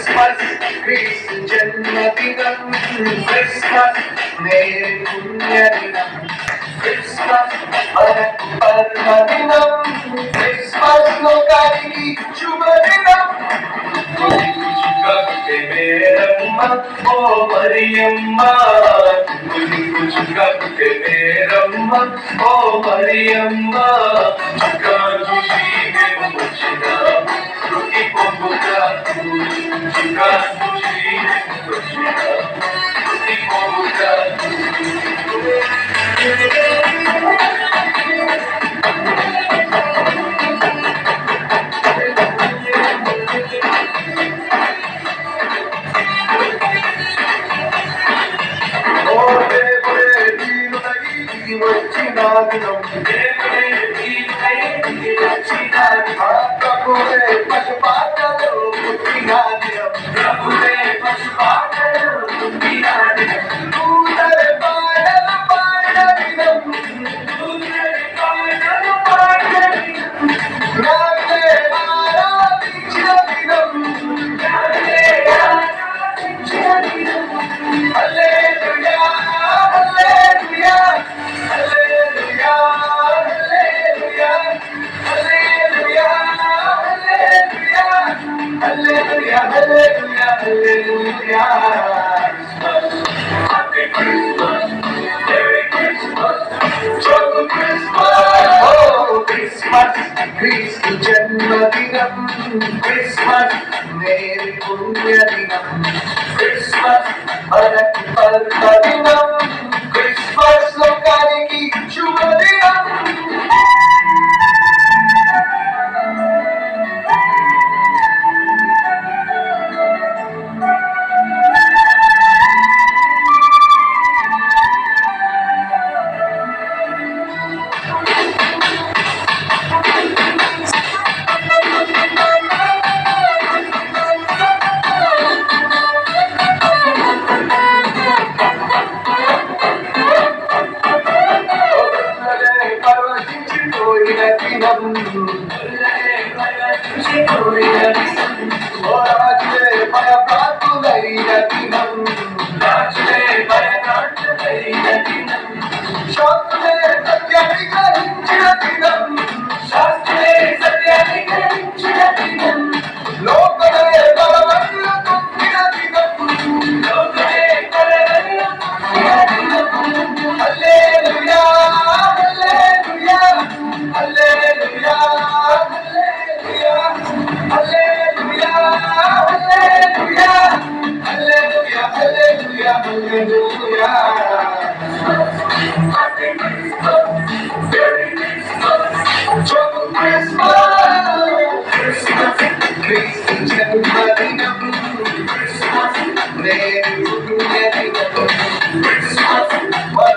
Christmas, Cristo జన్మదినం Christmas Mary పుణ్యదినం Christmas మనకు పర్వదినం Christmas లోకానికి శుభదినం చుక్కకే మేరమ్మ ఓ మరియమ్మ చుక్కకే మేరమ్మ ఓ మరియమ్మ చుక్క చూసి మేము వచ్చినాము రుకి పొంగుగా చుక్క చూసి మేము వచ్చినాము రుకి పొంగుగా క్రీస్తు జన్మదినం క్రిస్మస్ మేరీ పుణ్యదినం క్రిస్మస్ మనకి పర్వదినం క్రిస్మస్ లోకానికి శుభదినం Christmas,